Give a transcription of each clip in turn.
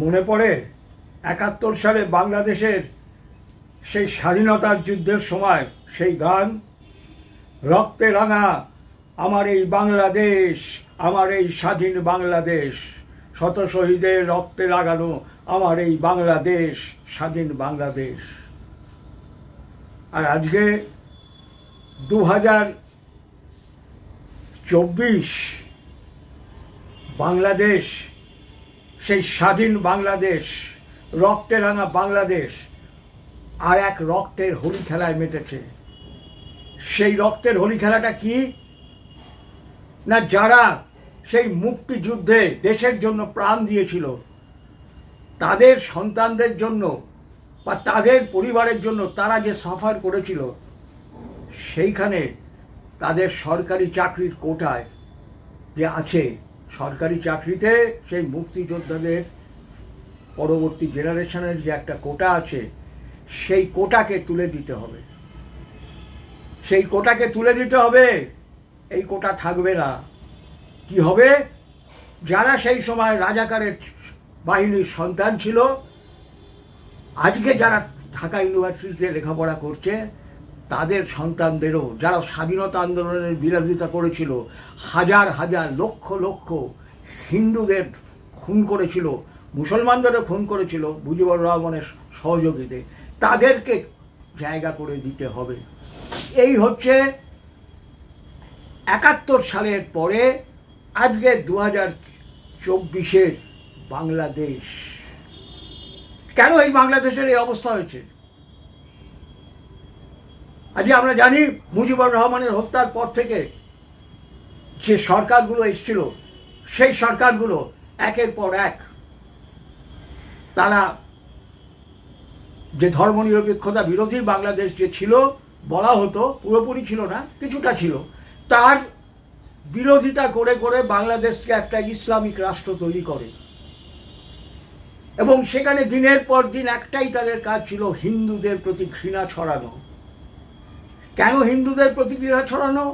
মনে পড়ে ৭১ সালে বাংলাদেশের সেই স্বাধীনতার যুদ্ধের সময় সেই গান, রক্তে রাঙা আমার এই বাংলাদেশ, আমার এই স্বাধীন বাংলাদেশ, শত শহীদের রক্তে লাগানো আমার এই বাংলাদেশ, স্বাধীন বাংলাদেশ। আর আজকে 2024 বাংলাদেশ, সেই স্বাধীন বাংলাদেশ, রক্তে রাঙা বাংলাদেশ আর এক রক্তের হোলি খেলায় মেতেছে। সেই রক্তের হোলি খেলাটা কি না, যারা সেই মুক্তিযুদ্ধে দেশের জন্য প্রাণ দিয়েছিল তাদের সন্তানদের জন্য বা তাদের পরিবারের জন্য তারা যে সাফার করেছিল, সেইখানে তাদের সরকারি চাকরির কোটায় যে আছে, সরকারি চাকরিতে সেই মুক্তিযোদ্ধাদের পরবর্তী জেনারেশনের যে একটা কোটা আছে, সেই কোটাকে তুলে দিতে হবে। সেই কোটাকে তুলে দিতে হবে। এই কোটা থাকবে না। কি হবে? যারা সেই সময় রাজাকারের বাহিনীর সন্তান ছিল, আজকে যারা ঢাকা ইউনিভার্সিটিতে লেখাপড়া করছে, তাদের সন্তানদেরও, যারা স্বাধীনতা আন্দোলনের বিরোধিতা করেছিল, হাজার হাজার লক্ষ লক্ষ হিন্দুদের খুন করেছিল, মুসলমানদেরও খুন করেছিল মুজিবুর রহমানের সহযোগীতে, তাদেরকে জায়গা করে দিতে হবে। এই হচ্ছে ৭১ সালের পরে আজকে 2024 বাংলাদেশ। কেন এই বাংলাদেশের এই অবস্থা হয়েছে? আজকে আমরা জানি মুজিবুর রহমানের হত্যার পর থেকে যে সরকারগুলো এসেছিল, সেই সরকারগুলো একের পর এক তারা যে ধর্মনিরপেক্ষতা বিরোধী বাংলাদেশ যে ছিল, বলা হতো, পুরোপুরি ছিল না, কিছুটা ছিল, তার বিরোধিতা করে করে বাংলাদেশকে একটা ইসলামিক রাষ্ট্র তৈরি করে। এবং সেখানে দিনের পর দিন একটাই তাদের কাজ ছিল, হিন্দুদের প্রতি ঘৃণা ছড়ানো। কেন হিন্দুদের প্রতি ঘৃণা ছড়ানো?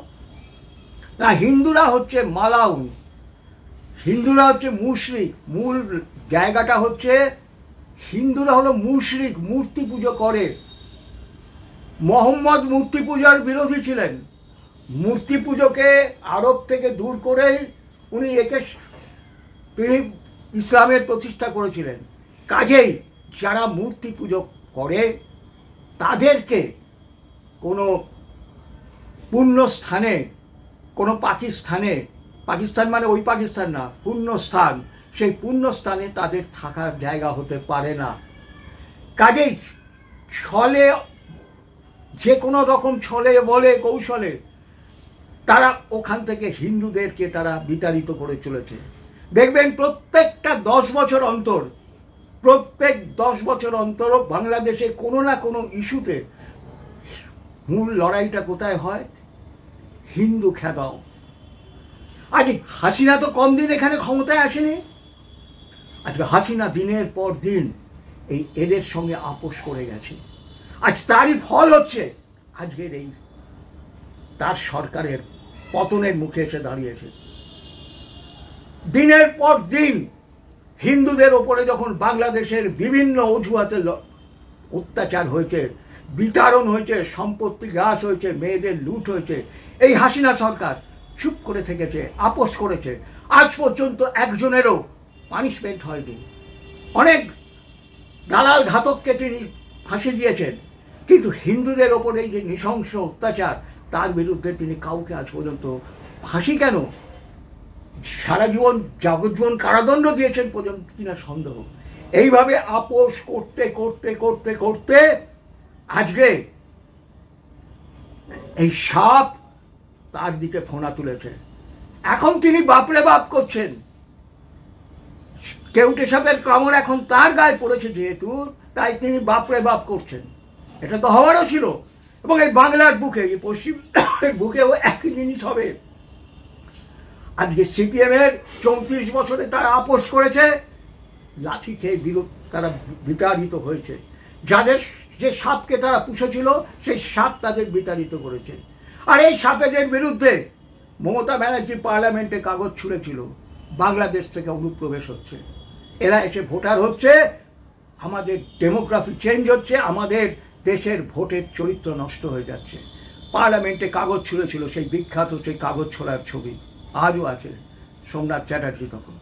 না, হিন্দুরা হচ্ছে মালাউন, হিন্দুরা হচ্ছে মুশরিক। মূল জায়গাটা হচ্ছে হিন্দুরা হলো মুশরিক, মূর্তি পুজো করে। মোহাম্মদ মূর্তি পূজার বিরোধী ছিলেন। মূর্তি পুজোকে আরব থেকে দূর করেই উনি তিনি ইসলামের প্রতিষ্ঠা করেছিলেন। কাজেই যারা মূর্তি পুজো করে তাদেরকে কোনো পুণ্যস্থানে, কোনো পাকিস্তানে, পাকিস্তান মানে ওই পাকিস্তান না, পুণ্যস্থান, সেই পুণ্যস্থানে তাদের থাকার জায়গা হতে পারে না। কাজেই ছলে, যে কোনো রকম ছলে বলে কৌশলে তারা ওখান থেকে হিন্দুদেরকে তারা বিতাড়িত করে চলেছে। দেখবেন প্রত্যেকটা 10 বছর অন্তর, প্রত্যেক 10 বছর অন্তর বাংলাদেশে কোনো না কোনো ইস্যুতে মূল লড়াইটা কোথায় হয়? হিন্দু খেদাও। আজ হাসিনা তো কম দিন এখানে ক্ষমতায় আসেনি। আজকে হাসিনা দিনের পর দিন এদের সঙ্গে আপোষ করে গেছে। আজ তারই ফল হচ্ছে আজকের এই তার সরকারের পতনের মুখে এসে দাঁড়িয়েছে। দিনের পর দিন হিন্দুদের ওপরে যখন বাংলাদেশের বিভিন্ন অজুহাতে অত্যাচার হয়েছে, বিতাড়ন হয়েছে, সম্পত্তি গ্রাস হয়েছে, মেয়েদের লুট হয়েছে, এই হাসিনা সরকার চুপ করে থেকেছে, আপোষ করেছে। আজ পর্যন্ত একজনেরও পানিশমেন্ট হয়নি। অনেক দালাল ঘাতককে তিনি ফাঁসি দিয়েছেন, কিন্তু হিন্দুদের ওপরে যে নৃশংস অত্যাচার, তার বিরুদ্ধে তিনি কাউকে আজ পর্যন্ত ফাঁসি কেন, সারা জীবন যাবজ্জীবন কারাদণ্ড দিয়েছেন পর্যন্ত কিনা সন্দেহ। এইভাবে আপোষ করতে করতে করতে করতে আজকে এই সাপ তার দিকে ফোনা তুলেছে। এখন তিনি বাপরে বাপ করছেন। কেউটে সাপের কামড় এখন তার গায়ে পড়েছে যেহেতু, তাই তিনি বাপরে বাপ করছেন। এটা তো হওয়ারও ছিল। এবং এই বাংলার বুকে, এই পশ্চিম বুকেও একই জিনিস হবে। আজকে সিপিএমের 34 বছরে তারা আপোষ করেছে, লাঠি খেয়ে তারা বিতাড়িত হয়েছে। যাদের যে সাপকে তারা পুষেছিল, সেই সাপ তাদের বিতাড়িত করেছে। আর এই সাপেদের বিরুদ্ধে মমতা ব্যানার্জি পার্লামেন্টে কাগজ ছুঁড়েছিল, বাংলাদেশ থেকে অনুপ্রবেশ হচ্ছে। এরা এসে ভোটার হচ্ছে, আমাদের ডেমোগ্রাফি চেঞ্জ হচ্ছে, আমাদের দেশের ভোটের চরিত্র নষ্ট হয়ে যাচ্ছে। পার্লামেন্টে কাগজ ছুঁড়েছিল, সেই বিখ্যাত সেই কাগজ ছোড়ার ছবি আজও আছে, সোমনাথ চ্যাটার্জি তখন।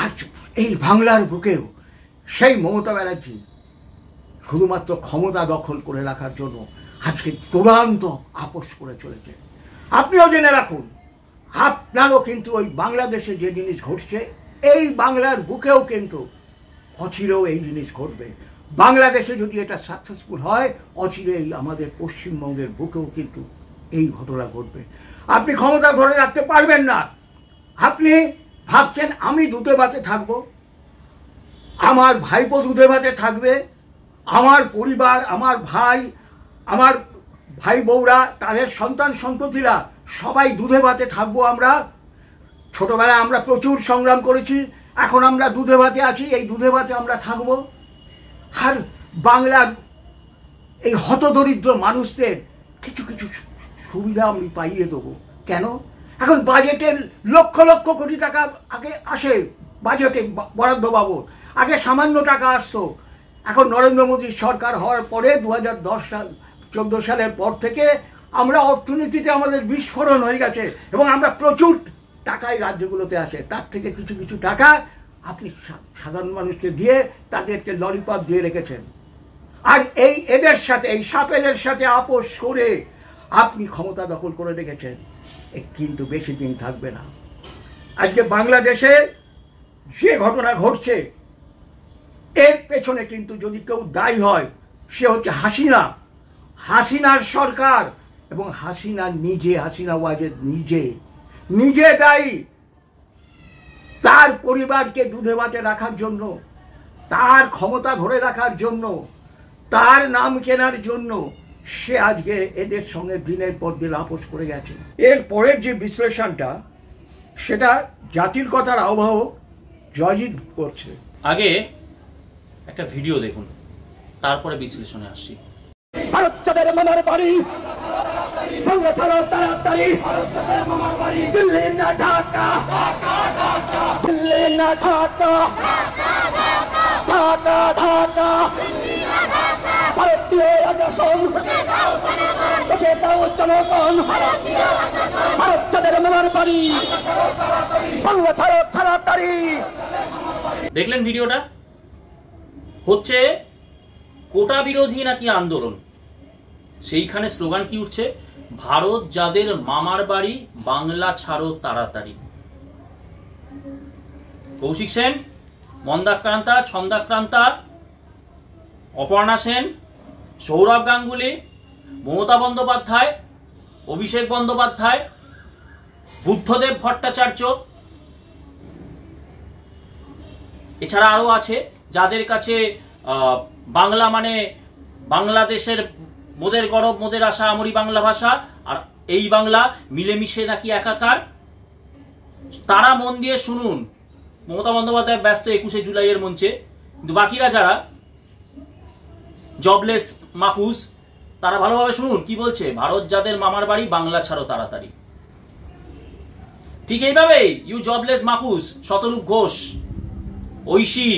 আজ এই বাংলার বুকেও সেই মমতা ব্যানার্জি শুধুমাত্র ক্ষমতা দখল করে রাখার জন্য আজকে চূড়ান্ত আপোষ করে চলেছে। আপনিও জেনে রাখুন, আপনারও কিন্তু ওই বাংলাদেশে যে জিনিস ঘটছে, এই বাংলার বুকেও কিন্তু অচিরেও এই জিনিস ঘটবে। বাংলাদেশে যদি এটা সাকসেসফুল হয়, অচিরেই আমাদের পশ্চিমবঙ্গের বুকেও কিন্তু এই ঘটনা ঘটবে। আপনি ক্ষমতা ধরে রাখতে পারবেন না। আপনি ভাবছেন আমি দুধে ভাতে থাকবো, আমার ভাইপো দুধে ভাতে থাকবে, আমার পরিবার, আমার ভাই, আমার ভাই বউরা, তাদের সন্তান সন্ততিরা সবাই দুধে ভাতে থাকবো। আমরা ছোটবেলায় আমরা প্রচুর সংগ্রাম করেছি, এখন আমরা দুধে ভাতে আছি, এই দুধে ভাতে আমরা থাকবো। আর বাংলার এই হতদরিদ্র মানুষদের কিছু কিছু সুবিধা আমি পাইয়ে দেবো। কেন? এখন বাজেটের লক্ষ লক্ষ কোটি টাকা আগে আসে, বাজেটে বরাদ্দ বাবদ আগে সামান্য টাকা আসতো। এখন নরেন্দ্র মোদীর সরকার হওয়ার পরে 2014 সালের পর থেকে আমরা অর্থনীতিতে আমাদের বিস্ফোরণ হয়ে গেছে এবং আমরা প্রচুর টাকাই রাজ্যগুলোতে আসে। তার থেকে কিছু কিছু টাকা আপনি সাধারণ মানুষকে দিয়ে তাদেরকে ললিপপ দিয়ে রেখেছেন। আর এদের সাথে, এই সাপেদের সাথে আপোষ করে আপনি ক্ষমতা দখল করে রেখেছেন। কিন্তু বেশি দিন থাকবে না। আজকে বাংলাদেশে যে ঘটনা ঘটছে, এর পেছনে কিন্তু যদি কেউ দায়ী হয়, সে হচ্ছে হাসিনা, হাসিনার সরকার এবং হাসিনা নিজে, হাসিনা ওয়াজেদ নিজে দায়ী। তার পরিবারকে দুধে ভাতে রাখার জন্য, তার ক্ষমতা ধরে রাখার জন্য, তার নাম কেনার জন্য সে আজকে এদের সঙ্গে দিনের পর দিন আপোষ করে গেছে। এর পরের যে বিশ্লেষণটা, সেটা জাতির কথার আহ্বায়ক জয়জিৎ করছে। আগে একটা ভিডিও দেখুন, তারপরে বিশ্লেষণে আসছি। ভারত যাদের মামার বাড়ি, বাংলা ছাড়ো তাড়াতাড়ি, দিল্লি না ঢাকা, দিল্লি না ঢাকা, ঢাকা ঢাকা, ভারতীয় আগ্রাসন দেখে দাও জনগণ, ভারত যাদের মামার বাড়ি, বাংলা ছাড়ো তাড়াতাড়ি। দেখলেন ভিডিওটা? হচ্ছে কোটা বিরোধী নাকি আন্দোলন, সেইখানে স্লোগান কি উঠছে? ভারত যাদের মামার বাড়ি, বাংলা ছাড়ো তাড়াতাড়ি। কৌশিক সেন, মন্দাক্রান্তা, ছন্দাক্রান্তা, অপর্ণা সেন, সৌরভ গাঙ্গুলি, মমতা বন্দ্যোপাধ্যায়, অভিষেক বন্দ্যোপাধ্যায়, বুদ্ধদেব ভট্টাচার্য, এছাড়া আরো আছে যাদের কাছে বাংলা মানে বাংলাদেশের মোদের গরব, মোদের আশা, আমরি বাংলা ভাষা আর এই বাংলা মিলেমিশে নাকি একাকার। তারা মন দিয়ে শুনুন। মমতা বন্দ্যোপাধ্যায় ব্যস্ত 21শে জুলাইয়ের মঞ্চে, কিন্তু বাকিরা যারা জবলেস মাকুস, তারা ভালোভাবে শুনুন কি বলছে। ভারত যাদের মামার বাড়ি, বাংলা ছাড়ো তাড়াতাড়ি। ঠিক এইভাবেই ইউ জবলেস মাকুস, শতরূপ ঘোষ, ঐশী,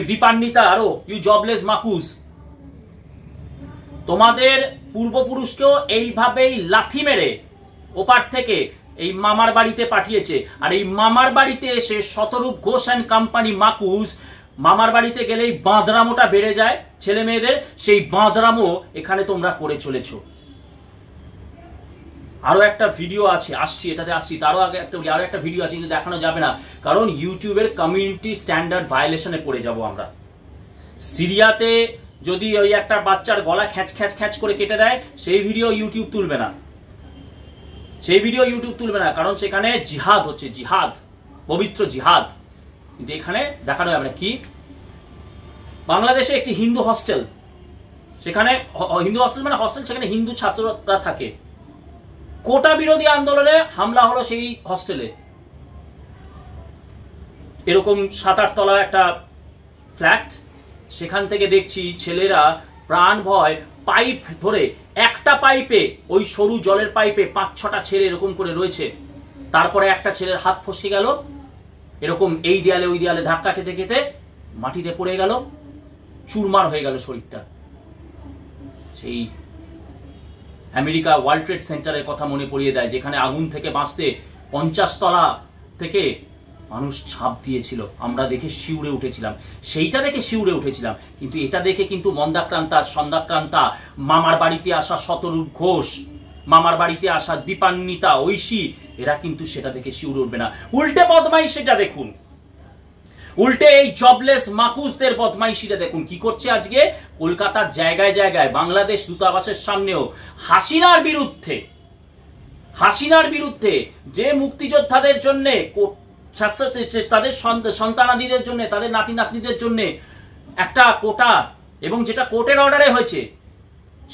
দীপান্বিতা, আরো ইউ জবলেস মাকুস, তোমাদের পূর্বপুরুষকেও এইভাবেই লাথি মেরে ওপার থেকে এই মামার বাড়িতে পাঠিয়েছে। আর এই মামার বাড়িতে এসে শতরূপ ঘোষ অ্যান্ড কোম্পানি মাকুস, মামার বাড়িতে গেলেই বাঁদরামোটা বেড়ে যায় ছেলে মেয়েদের, সেই বাঁদরামো এখানে তোমরা করে চলেছ। আরো একটা ভিডিও আছে, আসছি এটাতে আসছি, তারও আগে আরো একটা ভিডিও আছে, কিন্তু দেখানো যাবে না কারণ ইউটিউবের কমিউনিটি স্ট্যান্ডার্ড ভায়োলেশনে পড়ে যাব আমরা। সিরিয়াতে যদি ওই একটা বাচ্চার গলা খ্যাচ খ্যাচ খ্যাচ করে কেটে দেয়, সেই ভিডিও ইউটিউব তুলবে না, সেই ভিডিও ইউটিউব তুলবে না, কারণ সেখানে জিহাদ হচ্ছে, জিহাদ, পবিত্র জিহাদ। কিন্তু এখানে দেখানো যাবে না। কি? বাংলাদেশে একটি হিন্দু হস্টেল, সেখানে হিন্দু হস্টেল মানে হস্টেল, সেখানে হিন্দু ছাত্ররা থাকে। কোটা বিরোধী আন্দোলনে হামলা হলো সেই হস্টেলে। এরকম 7-8 তলা একটা ফ্ল্যাট, সেখান থেকে দেখছি ছেলেরা প্রাণ ভয় পাইপ ধরে, একটা পাইপে, ওই সরু জলের পাইপে 5-6টা ছেলে এরকম করে রয়েছে। তারপরে একটা ছেলের হাত ফসকে গেল, এরকম এই দেয়ালে ওই দেয়ালে ধাক্কা খেতে খেতে মাটিতে পড়ে গেল, চুরমার হয়ে গেল শরীরটা। সেই আমেরিকা ওয়ার্ল্ড ট্রেড সেন্টারের কথা মনে পড়িয়ে দেয়, যেখানে আগুন থেকে বাঁচতে 50 তলা থেকে মানুষ ঝাঁপ দিয়েছিল, আমরা দেখে শিউরে উঠেছিলাম, সেইটা দেখে শিউরে উঠেছিলাম। কিন্তু এটা দেখে কিন্তু মন্দাক্রান্তা, সন্ধ্যাক্রান্তা, মামার বাড়িতে আসা শতরূপ ঘোষ, মামার বাড়িতে আসা দীপান্বিতা, ঐশী, এরা কিন্তু সেটা দেখে শিউরে উঠবে না। উল্টে বদমাইশিটা দেখুন, উল্টে এই জবলেস মাকুসদের বদমাইশিটা দেখুন কি করছে আজকে কলকাতার জায়গায় জায়গায়, বাংলাদেশ দূতাবাসের সামনেও হাসিনার বিরুদ্ধে যে মুক্তিযোদ্ধাদের জন্য, ছাত্র তাদের সন্তানাদিদের জন্য, তাদের নাতি নাতনিদের জন্য একটা কোটা, এবং যেটা কোর্টের অর্ডারে হয়েছে,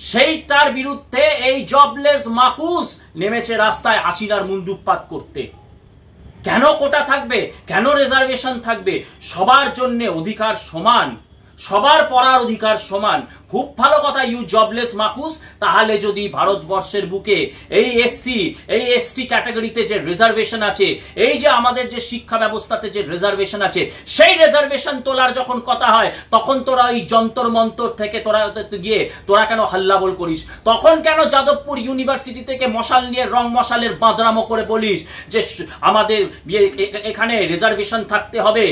সেইটার বিরুদ্ধে এই জবলেস মাকুস নেমেছে রাস্তায় হাসিনার মুন্ডুপাত করতে। কেন কোটা থাকবে, কেন রিজার্ভেশন থাকবে? সবার জন্য অধিকার সমান, সবার পড়ার অধিকার সমান। খুব ভালো কথা ইউ জবলেস মাকুস। তাহলে যদি ভারতবর্ষের বুকে এই এসসি, এই এসটি ক্যাটাগরিতে যে রিজার্ভেশন আছে, এই যে আমাদের যে শিক্ষা ব্যবস্থাতে যে রিজার্ভেশন আছে, সেই রিজার্ভেশন তোলার যখন কথা হয়, তখন তোরা ওই যন্তর মন্তর থেকে তোরা কেন হাল্লাবোল করিস? তখন কেন যাদবপুর ইউনিভার্সিটি থেকে মশাল নিয়ে রং মশালের বাঁদরামো করে বলিস যে আমাদের এখানে রিজার্ভেশন থাকতে হবে,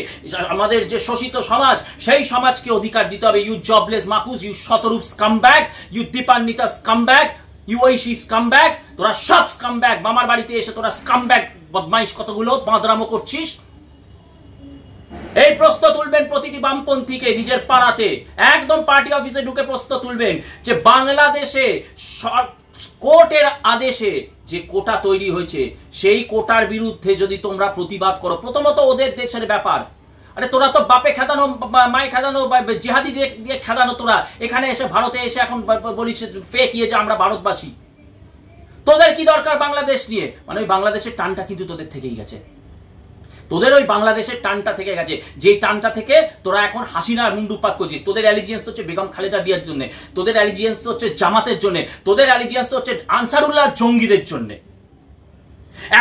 আমাদের যে শোষিত সমাজ, সেই সমাজকে অধিকার দিতে হবে? ইউ জবলেস মাকুস, you Shatarupa scumbag, you Dipanwita scumbag, you Aishi scumbag, তোরা সব স্কামব্যাগ। মামার বাড়িতে এসে তোরা স্কামব্যাগ বদমাইশ কতগুলো বাঁদরামো করছিস। এই প্রশ্ন তুলবেন প্রতিটি বামপন্থীকে নিজের পাড়াতে, একদম পার্টি অফিসে ঢুকে প্রশ্ন তুলবেন যে বাংলাদেশে কোর্টের আদেশে যে কোটা তৈরি হয়েছে, সেই কোটার বিরুদ্ধে যদি তোমরা প্রতিবাদ করো, প্রথমত ওদের দেশের ব্যাপার, আরে তোরা তো বাপে খেদানো, মায়ে খেদানো, জিহাদি দিয়ে খেদানো, তোরা এখানে এসে ভারতে এসে এখন বলিস ফেক ইয়ে যে আমরা ভারতবাসী। তোদের কি দরকার বাংলাদেশ নিয়ে? মানে ওই বাংলাদেশের টানটা কিন্তু তোদের থেকেই গেছে, তোদের ওই বাংলাদেশের টানটা থেকে গেছে, যে টানটা থেকে তোরা এখন হাসিনার মুন্ডুপাত করছিস। তোদের অ্যালিজিয়েন্স হচ্ছে বেগম খালেদা জিয়ার জন্য, তোদের অ্যালিজিয়েন্স হচ্ছে জামাতের জন্য, তোদের অ্যালিজিয়েন্স হচ্ছে আনসারুল্লাহ জঙ্গিদের জন্য।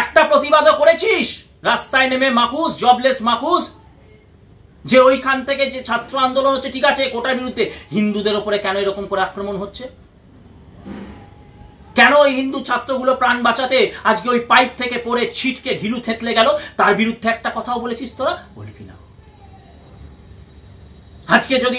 একটা প্রতিবাদও করেছিস রাস্তায় নেমে মাকুস, জবলেস মাকুস, যে ওইখান থেকে যে ছাত্র আন্দোলন হচ্ছে, ঠিক আছে কোটার বিরুদ্ধে, হিন্দুদের উপরে কেন এরকম করে আক্রমণ হচ্ছে? কেন ওই হিন্দু ছাত্রগুলো প্রাণ বাঁচাতে আজকে ওই পাইপ থেকে পড়ে ছিটকে ঘিলু থেতলে গেল? তার বিরুদ্ধে একটা কথাও বলেছিস তোরা? বলবি না। আজকে যদি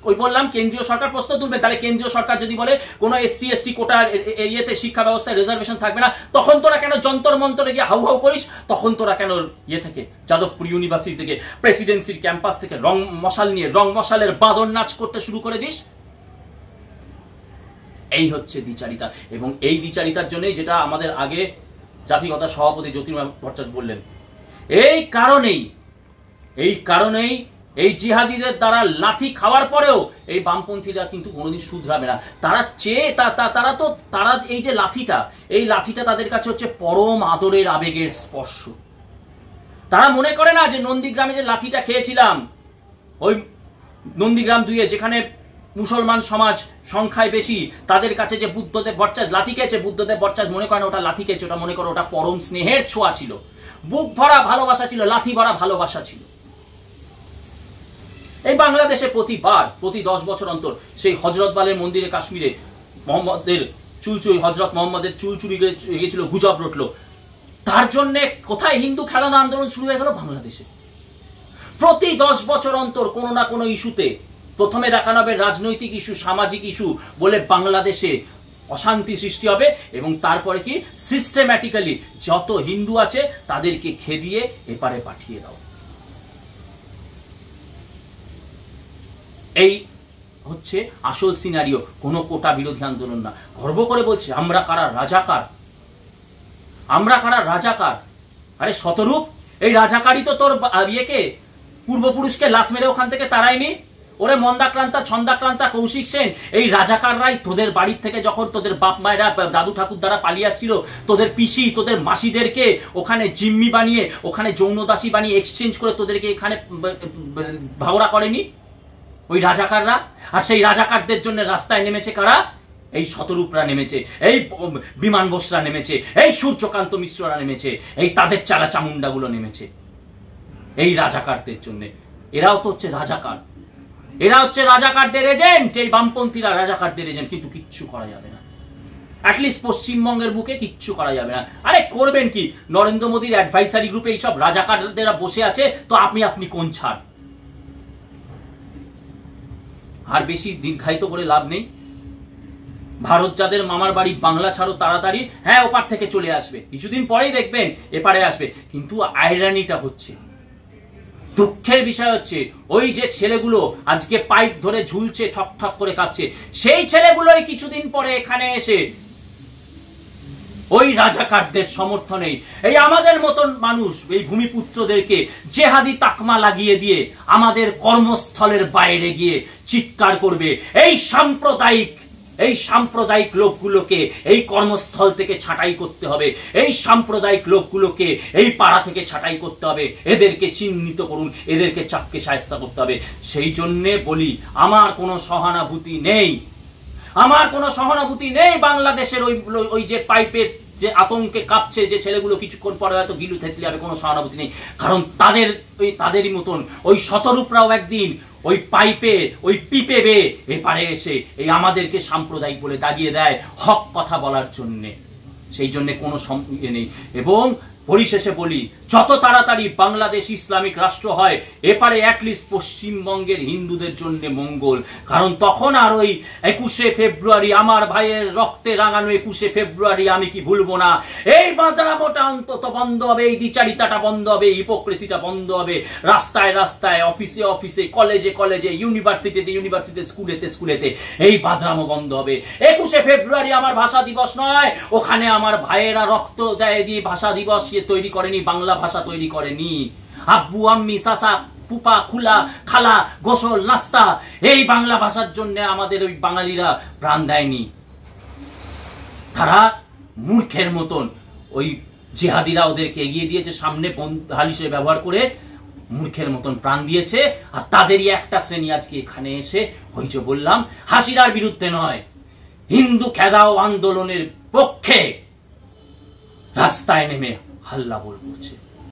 ওই বললাম কেন্দ্রীয় সরকার প্রশ্ন তুলবে, তাহলে কেন্দ্রীয় সরকার যদি বলে কোনো এসসি এসটি কোটার ইয়েতে শিক্ষা ব্যবস্থায় রিজার্ভেশন থাকবে না, তখন তোরা কেন যন্তর মন্তরে গিয়ে হাউ হাউ করিস? তখন তোরা কেন ইয়ে থেকে যাদবপুর ইউনিভার্সিটি থেকে, প্রেসিডেন্সির ক্যাম্পাস থেকে রং মশাল নিয়ে রং মশালের বাদর নাচ করতে শুরু করে দিস? এই হচ্ছে দ্বিচারিতা। এবং এই দ্বিচারিতার জন্যই যেটা আমাদের আগে জাতিগত সভাপতি জ্যোতির্ময় ভট্টাচার্য বললেন, এই কারণেই এই জিহাদিদের দ্বারা লাথি খাওয়ার পরেও এই বামপন্থীরা কিন্তু কোনোদিন শুধরাবে না। তারা এই যে লাথিটা তাদের কাছে হচ্ছে পরম আদরের আবেগের স্পর্শ। তারা মনে করে না যে নন্দীগ্রামে যে লাথিটা খেয়েছিলাম, ওই নন্দীগ্রাম 2-এ যেখানে মুসলমান সমাজ সংখ্যায় বেশি, তাদের কাছে যে বুদ্ধদেব ভট্টাচার্য লাথি খেয়েছে, বুদ্ধদেব ভট্টাচার্য মনে করে না ওটা লাথি খেয়েছে, ওটা মনে করে ওটা পরম স্নেহের ছোঁয়া ছিল, বুক ভরা ভালোবাসা ছিল, লাথি ভরা ভালোবাসা ছিল। এই বাংলাদেশে প্রতি 10 বছর অন্তর সেই হজরত বালের মন্দিরে কাশ্মীরে হজরত মোহাম্মদের চুল চুরি গিয়েছিল, গুজব রটলো, তার জন্য কোথায় হিন্দু খেলানো আন্দোলন শুরু হয়ে গেল বাংলাদেশে। প্রতি 10 বছর অন্তর কোনো না কোনো ইস্যুতে প্রথমে দেখানো হবে রাজনৈতিক ইস্যু, সামাজিক ইস্যু বলে বাংলাদেশে অশান্তি সৃষ্টি হবে, এবং তারপরে কি সিস্টেম্যাটিক্যালি যত হিন্দু আছে তাদেরকে খেদিয়ে এপারে পাঠিয়ে দাও। এই হচ্ছে আসল সিনারিও, কোনো কোটা বিরোধী আন্দোলন না। গর্ব করে বলছে আমরা কারা রাজাকার। আরে শতরূপ, এই রাজাকারই তো তোর ইয়েকে পূর্বপুরুষকে লাথ মেরে ওখান থেকে তাড়ায়নি। ওরে মন্দাক্রান্তা, ছন্দাক্রান্তা, কৌশিক সেন, এই রাজাকাররাই তোদের বাড়ির থেকে যখন তোদের বাপ মায়েরা, দাদু ঠাকুর দ্বারা পালিয়ে আসছিল, তোদের পিসি, তোদের মাসিদেরকে ওখানে জিম্মি বানিয়ে, ওখানে যৌনদাসী বানিয়ে এক্সচেঞ্জ করে তোদেরকে এখানে ভাওরা করেনি ওই রাজাকাররা। আর সেই রাজাকারদের জন্য রাস্তায় নেমেছে কারা? এই শতরূপরা নেমেছে, এই বিমান বোসরা নেমেছে, এই সূর্যকান্ত মিশ্ররা নেমেছে, এই তাদের চালা চামুন্ডাগুলো নেমেছে। এই রাজাকারদের জন্য। এরাও তো হচ্ছে রাজাকার, এরা হচ্ছে রাজাকারদের এজেন্ট, এই বামপন্থীরা রাজাকারদের এজেন্ট, কিন্তু কিচ্ছু করা যাবে না। অ্যাটলিস্ট পশ্চিমবঙ্গের বুকে কিচ্ছু করা যাবে না। আরে করবেন কি, নরেন্দ্র মোদীর অ্যাডভাইসারি গ্রুপে এইসব রাজাকারদেরা বসে আছে, তো আপনি কোন ছাড়? আর বেশি দীর্ঘায়িত করে লাভ নেই। ভারত যাদের মামার বাড়ি, বাংলা ছাড়ো তাড়াতাড়ি, হ্যাঁ ওপার থেকে চলে আসবে, কিছুদিন পরেই দেখবেন এপারে আসবে। কিন্তু আইরানিটা হচ্ছে, দুঃখের বিষয় হচ্ছে, ওই যে ছেলেগুলো আজকে পাইপ ধরে ঝুলছে, ঠক ঠক করে কাঁপছে, সেই ছেলেগুলোই কিছুদিন পরে এখানে এসে ওই রাজাকারদের সমর্থনে এই আমাদের মতন মানুষ, এই ভূমিপুত্রদেরকে জেহাদি তাকমা লাগিয়ে দিয়ে আমাদের কর্মস্থলের বাইরে গিয়ে চিৎকার করবে, এই সাম্প্রদায়িক লোকগুলোকে এই কর্মস্থল থেকে ছাঁটাই করতে হবে, এই সাম্প্রদায়িক লোকগুলোকে এই পাড়া থেকে ছাঁটাই করতে হবে, এদেরকে চিহ্নিত করুন, এদেরকে চাপকে শায়েস্তা করতে হবে। সেই জন্যে বলি, আমার কোনো সহানুভূতি নেই, আমার কোনো সহানুভূতি নেই বাংলাদেশের ওই যে পাইপের যে আতঙ্কে কাঁপছে যে ছেলেগুলো, কিছুক্ষণ পরে হয়তো গিলু থেতলে যাবে, কোনো সহানুভূতি নেই। কারণ তাদেরই মতন ওই শতরূপরাও একদিন ওই পাইপে ওই পিপে বে এপারে এসে এই আমাদেরকে সাম্প্রদায়িক বলে দাগিয়ে দেয় হক কথা বলার জন্যে। সেই জন্যে কোনো নেই। এবং পরিশেষে বলি, যত তাড়াতাড়ি বাংলাদেশ ইসলামিক রাষ্ট্র হয়, এপারে অ্যাটলিস্ট পশ্চিমবঙ্গের হিন্দুদের জন্য মঙ্গল। কারণ তখন আর ওই 21শে ফেব্রুয়ারি, আমার ভাইয়ের রক্তে রাঙানো 21শে ফেব্রুয়ারি আমি কি ভুলবো না, এই বাঁদরামোটা অন্তত বন্ধ হবে, এই দ্বিচারিতাটা বন্ধ হবে, হিপোক্রেসিটা বন্ধ হবে, রাস্তায় রাস্তায়, অফিসে অফিসে, কলেজে কলেজে, ইউনিভার্সিটিতে, স্কুলেতে এই বাঁদরামো বন্ধ হবে। 21শে ফেব্রুয়ারি আমার ভাষা দিবস নয়, ওখানে আমার ভাইয়েরা রক্ত দেয় দিয়ে ভাষা দিবস তৈরি করেনি, বাংলা ভাষা তৈরি করেনি। আব্বু আম্মি চাচা পুপা খুলা খালা গোসল নাস্তা এই বাংলা ভাষার জন্য আমাদের ওই বাঙালিরা প্রাণ দেয়নি। তারা মূর্খের মতন ওই জিহাদিরা ওদেরকে এগিয়ে দিয়েছে, সামনে ঢাল হিসেবে ব্যবহার করে মূর্খের মতন প্রাণ দিয়েছে। আর তাদেরই একটা শ্রেণী আজকে এখানে এসে ওই যে বললাম, হাসিনার বিরুদ্ধে নয়, হিন্দু খেদাও আন্দোলনের পক্ষে রাস্তায় নেমে হাল্লা বল করছে।